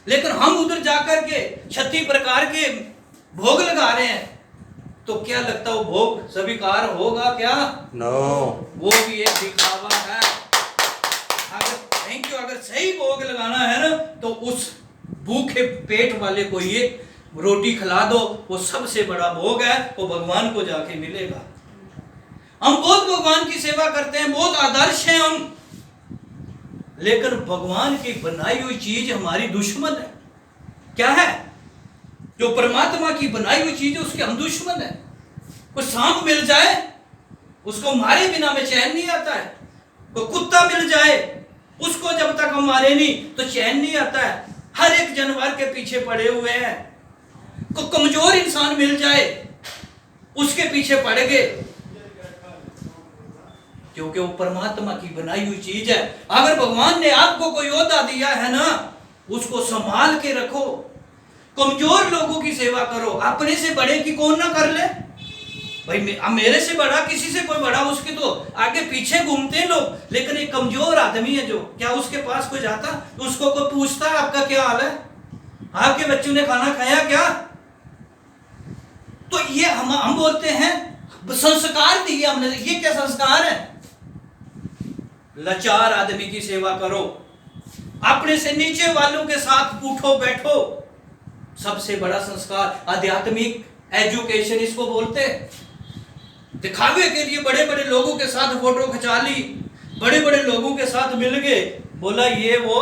लेकिन हम उधर जाकर के 36 प्रकार के भोग लगा रहे हैं, तो क्या लगता है वो भोग स्वीकार होगा क्या? नो। वो भी एक दिखावा है। अगर सही भोग लगाना है ना, तो उस भूखे पेट वाले को ये रोटी खिला दो, वो सबसे बड़ा भोग है, वो भगवान को जाके मिलेगा। हम बहुत भगवान की सेवा करते हैं, बहुत आदर्श हैं हम, लेकिन भगवान की बनाई हुई चीज हमारी दुश्मन है। क्या है? जो परमात्मा की बनाई हुई चीज है उसके हम दुश्मन है। कोई सांप मिल जाए उसको मारे बिना में चैन नहीं आता है। कोई कुत्ता मिल जाए उसको जब तक हम मारे नहीं तो चैन नहीं आता है। हर एक जानवर के पीछे पड़े हुए हैं। कोई कमजोर इंसान मिल जाए उसके पीछे पड़ गए, क्योंकि वो परमात्मा की बनाई हुई चीज है। अगर भगवान ने आपको कोई ओहदा दिया है ना, उसको संभाल के रखो। कमजोर लोगों की सेवा करो। अपने से बड़े की कौन ना कर ले भाई। मेरे से बड़ा, किसी से कोई बड़ा, उसके तो आगे पीछे घूमते हैं लोग। लेकिन एक कमजोर आदमी है जो, क्या उसके पास कोई जाता तो उसको कोई पूछता है आपका क्या हाल है, आपके बच्चों ने खाना खाया क्या? तो ये हम बोलते हैं संस्कार दिए हमने। ये क्या संस्कार है? लाचार आदमी की सेवा करो, अपने से नीचे वालों के साथ उठो बैठो। सबसे बड़ा संस्कार आध्यात्मिक एजुकेशन इसको बोलते हैं। दिखावे के लिए बड़े बड़े लोगों के साथ फोटो खिंचा ली, बड़े बड़े लोगों के साथ मिल गए, बोला ये वो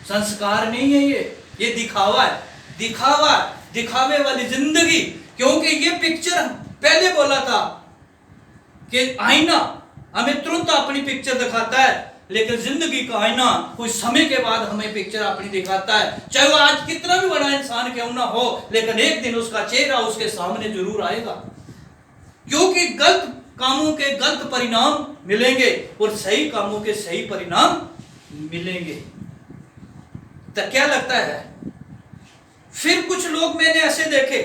संस्कार नहीं है। ये दिखावा है। दिखावा, दिखावे वाली जिंदगी। क्योंकि ये पिक्चर पहले बोला था कि आईना हमें तुरंत अपनी पिक्चर दिखाता है, लेकिन जिंदगी का आईना कुछ समय के बाद हमें पिक्चर अपनी दिखाता है। चाहे वो आज कितना भी बड़ा इंसान क्यों ना हो, लेकिन एक दिन उसका चेहरा उसके सामने जरूर आएगा। क्योंकि गलत कामों के गलत परिणाम मिलेंगे और सही कामों के सही परिणाम मिलेंगे। तो क्या लगता है? फिर कुछ लोग मैंने ऐसे देखे,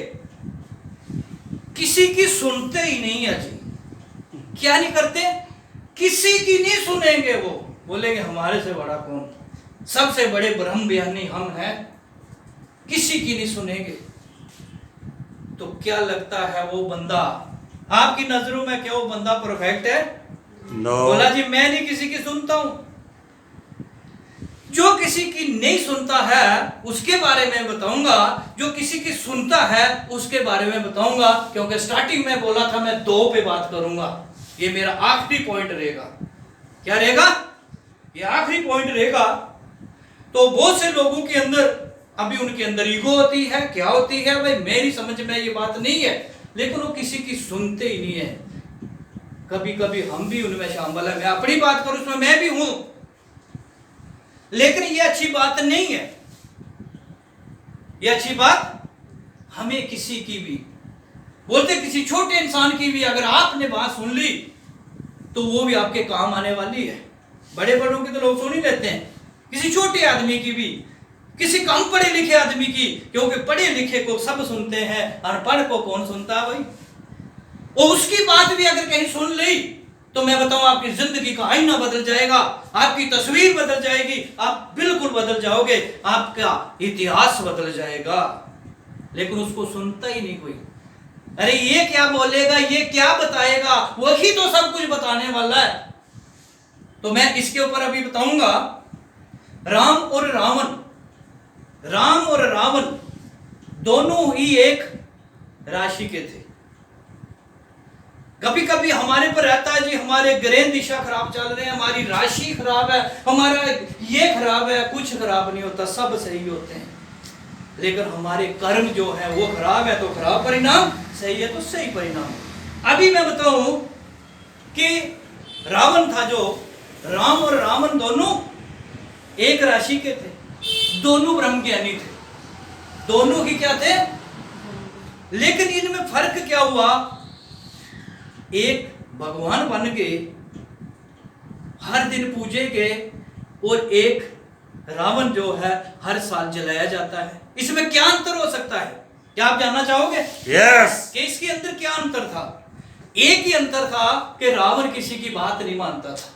किसी की सुनते ही नहीं है जी। क्या नहीं करते? किसी की नहीं सुनेंगे। वो बोलेंगे हमारे से बड़ा कौन, सबसे बड़े ब्रह्म ज्ञानी हम हैं, किसी की नहीं सुनेंगे। तो क्या लगता है वो बंदा आपकी नजरों में, क्या वो बंदा परफेक्ट है? नो। बोला जी मैं नहीं किसी की सुनता हूं। जो किसी की नहीं सुनता है उसके बारे में बताऊंगा, जो किसी की सुनता है उसके बारे में बताऊंगा। क्योंकि स्टार्टिंग में बोला था मैं 2 पे बात करूंगा, ये मेरा आखिरी पॉइंट रहेगा। क्या रहेगा? ये आखिरी पॉइंट रहेगा। तो बहुत से लोगों के अंदर अभी उनके अंदर ईगो होती है। क्या होती है भाई, मेरी समझ में ये बात नहीं है, लेकिन वो किसी की सुनते ही नहीं है। कभी कभी हम भी उनमें शामिल है। मैं अपनी बात करूं उसमें मैं भी हूं, लेकिन ये अच्छी बात नहीं है। ये अच्छी बात हमें किसी की भी, बोलते किसी छोटे इंसान की भी अगर आपने बात सुन ली तो वो भी आपके काम आने वाली है। बड़े बड़ों की तो लोग सुन ही लेते हैं, किसी छोटे आदमी की भी, किसी कम पढ़े लिखे आदमी की। क्योंकि पढ़े लिखे को सब सुनते हैं, अनपढ़ को कौन सुनता है भाई। और उसकी बात भी अगर कहीं सुन ली तो मैं बताऊं आपकी जिंदगी का आईना बदल जाएगा, आपकी तस्वीर बदल जाएगी, आप बिल्कुल बदल जाओगे, आपका इतिहास बदल जाएगा। लेकिन उसको सुनता ही नहीं कोई। अरे ये क्या बोलेगा, ये क्या बताएगा, वही तो सब कुछ बताने वाला है। तो मैं इसके ऊपर अभी बताऊंगा। राम और रावण, राम और रावण दोनों ही एक राशि के थे। कभी कभी हमारे पर रहता है जी हमारे ग्रह दिशा खराब चल रहे हैं, हमारी राशि खराब है, हमारा ये खराब है। कुछ खराब नहीं होता, सब सही होते हैं। लेकिन हमारे कर्म जो है वो खराब है तो खराब परिणाम, सही है तो सही परिणाम। अभी मैं बताऊं कि रावण था जो, राम और रावण दोनों एक राशि के थे, दोनों ब्रह्म ज्ञानी थे, दोनों ही क्या थे। लेकिन इनमें फर्क क्या हुआ, एक भगवान बन के हर दिन पूजे गए और एक रावण जो है हर साल जलाया जाता है। इसमें क्या अंतर हो सकता है, क्या आप जानना चाहोगे? यस। कि इसके अंदर क्या अंतर था? एक ही अंतर था कि रावण किसी की बात नहीं मानता था।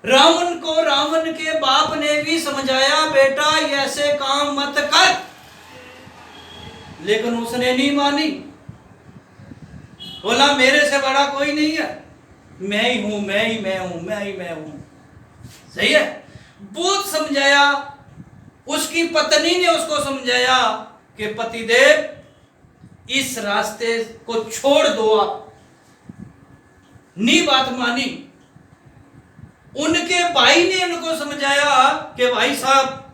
रावण को रावण के बाप ने भी समझाया, बेटा ये ऐसे काम मत कर, लेकिन उसने नहीं मानी। बोला मेरे से बड़ा कोई नहीं है, मैं ही हूं, मैं ही मैं हूं, मैं ही मैं हूं। सही है, बहुत समझाया। उसकी पत्नी ने उसको समझाया कि पतिदेव इस रास्ते को छोड़ दो आप। नहीं बात मानी। उनके भाई ने उनको समझाया कि भाई साहब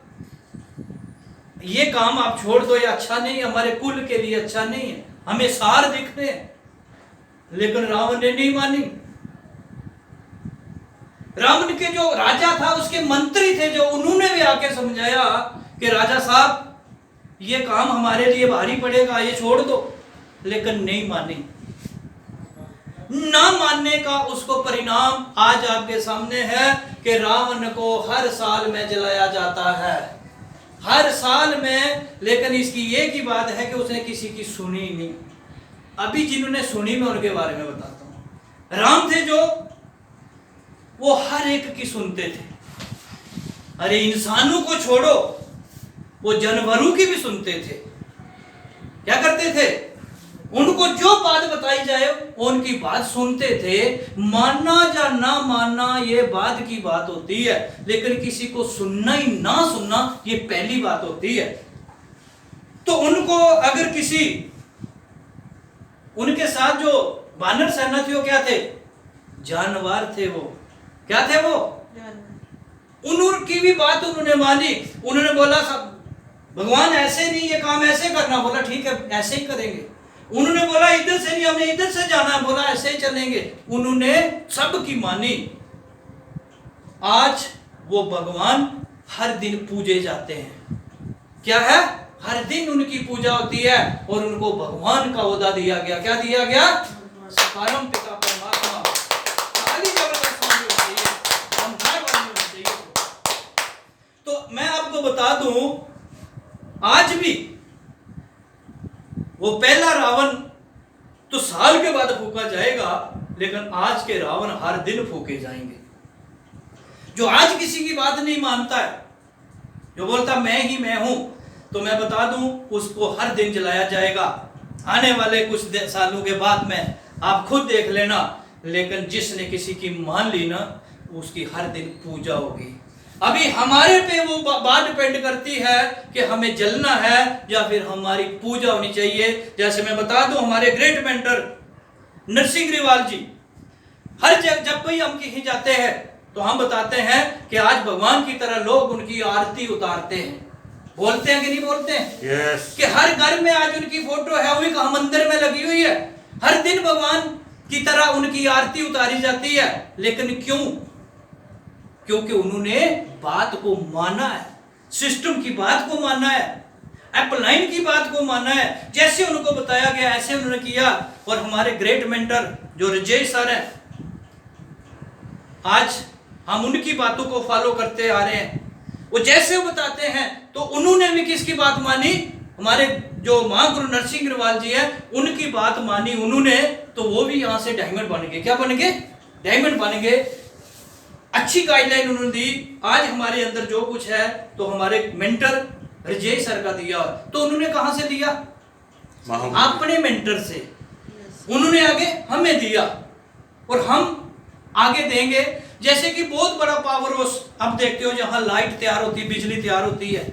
ये काम आप छोड़ दो, ये अच्छा नहीं, हमारे कुल के लिए अच्छा नहीं है, हमें सार दिखते हैं। लेकिन रावण ने नहीं मानी। रावण के जो राजा था, उसके मंत्री थे जो, उन्होंने भी आके समझाया कि राजा साहब ये काम हमारे लिए भारी पड़ेगा, ये छोड़ दो, लेकिन नहीं मानी। ना मानने का उसको परिणाम आज आपके सामने है कि रावण को हर साल में जलाया जाता है, हर साल में। लेकिन इसकी एक ही बात है कि उसने किसी की सुनी नहीं। अभी जिन्होंने सुनी मैं उनके बारे में बताता हूं। राम थे जो, वो हर एक की सुनते थे। अरे इंसानों को छोड़ो, वो जानवरों की भी सुनते थे। क्या करते थे? उनको जो बात बताई जाए उनकी बात सुनते थे। मानना या ना मानना ये बाद की बात होती है, लेकिन किसी को सुनना ही ना सुनना ये पहली बात होती है। तो उनको अगर किसी, उनके साथ जो वानर सेना थी वो क्या थे? जानवर थे। वो क्या थे? वो उनकी भी बात उन्होंने मानी। उन्होंने बोला सब भगवान ऐसे नहीं, ये काम ऐसे करना, बोला ठीक है ऐसे ही करेंगे। उन्होंने बोला इधर से नहीं, हमने इधर से जाना, बोला ऐसे ही चलेंगे। उन्होंने सबकी मानी। आज वो भगवान हर दिन पूजे जाते हैं। क्या है? हर दिन उनकी पूजा होती है और उनको भगवान का ओहदा दिया गया। क्या दिया गया? परम पिता परमात्मा। तो मैं आपको बता दूं, आज भी वो पहला रावण तो साल के बाद फूका जाएगा, लेकिन आज के रावण हर दिन फूके जाएंगे। जो आज किसी की बात नहीं मानता है, जो बोलता मैं ही मैं हूं, तो मैं बता दूं उसको हर दिन जलाया जाएगा। आने वाले कुछ सालों के बाद में आप खुद देख लेना। लेकिन जिसने किसी की मान ली ना, उसकी हर दिन पूजा होगी। अभी हमारे पे वो बात डिपेंड करती है कि हमें जलना है या फिर हमारी पूजा होनी चाहिए। जैसे मैं बता दूं, हमारे ग्रेट मेंटर नरसिंह ग्रिवाल जी, हर जब भी हम कहीं जाते हैं तो हम बताते हैं कि आज भगवान की तरह लोग उनकी आरती उतारते हैं। बोलते हैं कि नहीं बोलते हैं? yes. कि हर घर में आज उनकी फोटो है, वो कहा मंदिर में लगी हुई है। हर दिन भगवान की तरह उनकी आरती उतारी जाती है। लेकिन क्यों? क्योंकि उन्होंने बात को माना है, सिस्टम की बात को माना है, अपलाइन की बात को माना है। जैसे उनको बताया गया ऐसे उन्होंने किया। और हमारे ग्रेट मेंटर जो राजेश सर हैं, आज हम उनकी बातों को फॉलो करते आ रहे हैं। वो जैसे वो बताते हैं तो उन्होंने भी किसकी बात मानी? हमारे जो महागुरु नरसिंह ग्रिवाल जी हैं, उनकी बात मानी उन्होंने। तो वो भी यहां से डायमंड बन गए। क्या बन गए? डायमंड बन गए। अच्छी गाइडलाइन उन्होंने दी। आज हमारे अंदर जो कुछ है तो हमारे मेंटर राजेश सर का दिया। तो उन्होंने कहां से दिया? अपने मेंटर से। उन्होंने आगे हमें दिया और हम आगे देंगे। जैसे कि बहुत बड़ा पावर हाउस आप देखते हो, जहां लाइट तैयार होती है, बिजली तैयार होती है,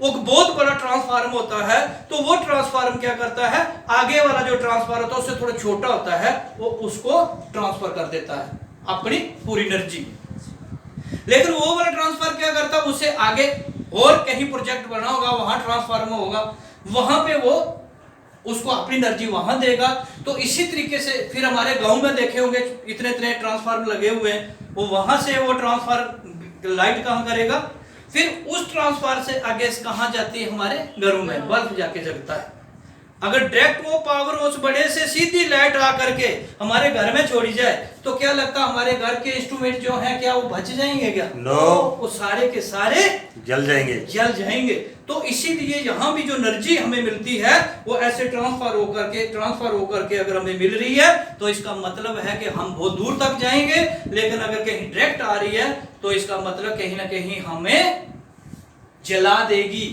वो बहुत बड़ा ट्रांसफार्मर होता है। तो वो ट्रांसफार्मर क्या करता है? आगे वाला जो ट्रांसफार्मर होता है उससे थोड़ा छोटा होता है, वो उसको ट्रांसफर कर देता है अपनी पूरी एनर्जी। लेकिन वो वाला ट्रांसफार्मर क्या करता है? उससे आगे और कहीं प्रोजेक्ट बना होगा, वहां ट्रांसफार्मर होगा, वहां पे वो उसको अपनी एनर्जी वहां देगा। तो इसी तरीके से फिर हमारे गांव में देखे होंगे इतने इतने ट्रांसफार्मर लगे हुए हैं, वो वहां से वो ट्रांसफार्मर लाइट कहां करेगा? फिर उस ट्रांसफार्मर से आगे कहां जाती है? हमारे घरों में बल्ब जाके जगता है। अगर डायरेक्ट वो पावर उस बड़े से सीधी लाइट आ करके हमारे घर में छोड़ी जाए तो क्या लगता है हमारे घर के इंस्ट्रूमेंट जो हैं क्या वो बच जाएंगे क्या? नो, वो सारे के सारे जल जाएंगे। तो इसीलिए यहाँ भी जो एनर्जी हमें मिलती है वो ऐसे ट्रांसफर होकर के अगर हमें मिल रही है तो इसका मतलब है कि हम बहुत दूर तक जाएंगे। लेकिन अगर कहीं डायरेक्ट आ रही है तो इसका मतलब कहीं ना कहीं हमें जला देगी,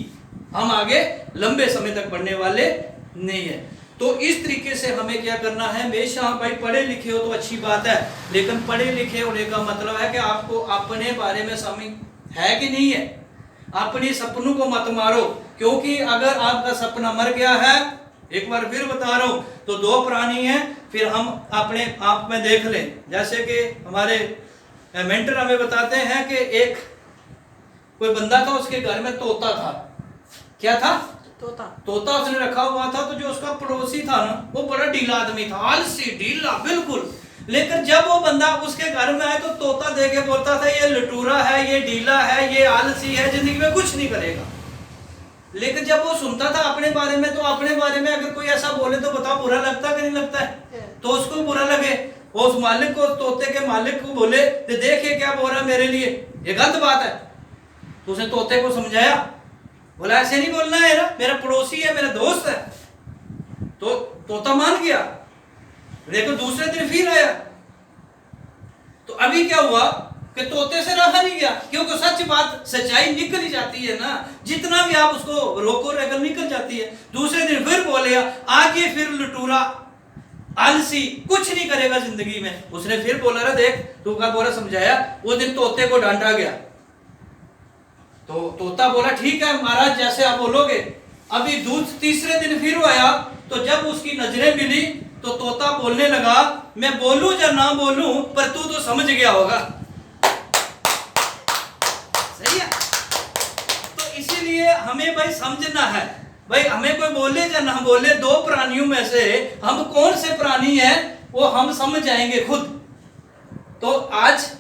हम आगे लंबे समय तक बढ़ने वाले नहीं है। तो इस तरीके से हमें क्या करना है, हमेशा भाई पढ़े लिखे हो तो अच्छी बात है, लेकिन पढ़े लिखे होने का मतलब है कि आपको अपने बारे में समझ है कि नहीं है। अपने सपनों को मत मारो, क्योंकि अगर आपका सपना मर गया है, एक बार फिर बता रहा हूं, तो दो प्राणी हैं, फिर हम अपने आप में देख लें। जैसे कि हमारे मेंटर हमें बताते हैं कि एक कोई बंदा था, उसके घर में तोता था। क्या था? तोता उसने रखा हुआ था। तो जो उसका पड़ोसी था ना, वो बड़ा ढीला आदमी था, आलसी ढीला बिल्कुल। लेकिन जब वो बंदा उसके घर में आए तो तोता देके बोलता था ये लटूरा है, ये ढीला है, ये आलसी है, जिंदगी में कुछ नहीं करेगा। लेकिन जब वो सुनता था अपने बारे में, तो अपने बारे में अगर कोई ऐसा बोले तो बताओ बुरा लगता है कि नहीं लगता है? तो उसको बुरा लगे, वो उस मालिक को, तोते के मालिक को बोले तो देखिए क्या बोल रहा है मेरे लिए, ये गलत बात है। तो उसने तोते को समझाया, बोला ऐसे नहीं बोलना है ना, मेरा पड़ोसी है, मेरा दोस्त है। तो तोता मान गया। देखो दूसरे दिन फिर आया, तो अभी क्या हुआ कि तोते से रहा नहीं गया, क्योंकि सच बात, सच्चाई निकल ही जाती है ना, जितना भी आप उसको रोको रेगल निकल जाती है। दूसरे दिन फिर बोले, आगे फिर लटूरा आलसी कुछ नहीं करेगा जिंदगी में। उसने फिर बोला रे देख, तू का बोला समझाया। वो दिन तोते को डांटा गया। तो तोता बोला ठीक है महाराज, जैसे आप बोलोगे। अभी तीसरे दिन फिर आया, तो जब उसकी नजरें मिली तो तोता बोलने लगा, मैं बोलूं या ना बोलूं पर तू तो समझ गया होगा। सही है। तो इसीलिए हमें भाई समझना है, भाई हमें कोई बोले या ना बोले, दो प्राणियों में से हम कौन से प्राणी हैं वो हम समझ जाएंगे खुद। तो आज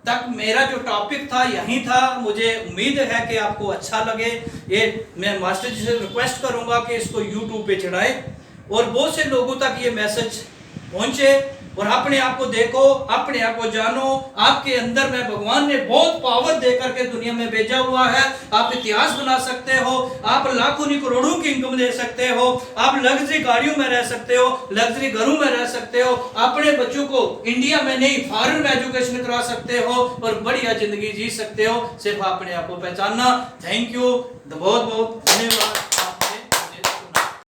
तक मेरा जो टॉपिक था यही था। मुझे उम्मीद है कि आपको अच्छा लगे। ये मैं मास्टर जी से रिक्वेस्ट करूंगा कि इसको YouTube पे चढ़ाए और बहुत से लोगों तक ये मैसेज पहुंचे। और अपने आप को देखो, अपने आप को जानो। आपके अंदर में भगवान ने बहुत पावर दे करके दुनिया में भेजा हुआ है। आप इतिहास बना सकते हो, आप लाखों नहीं करोड़ों की इनकम दे सकते हो, आप लग्जरी गाड़ियों में रह सकते हो, लग्जरी घरों में रह सकते हो, अपने बच्चों को इंडिया में नहीं फॉरेन में एजुकेशन करा सकते हो और बढ़िया जिंदगी जी सकते हो। सिर्फ अपने आप को पहचानना। थैंक यू, बहुत बहुत धन्यवाद।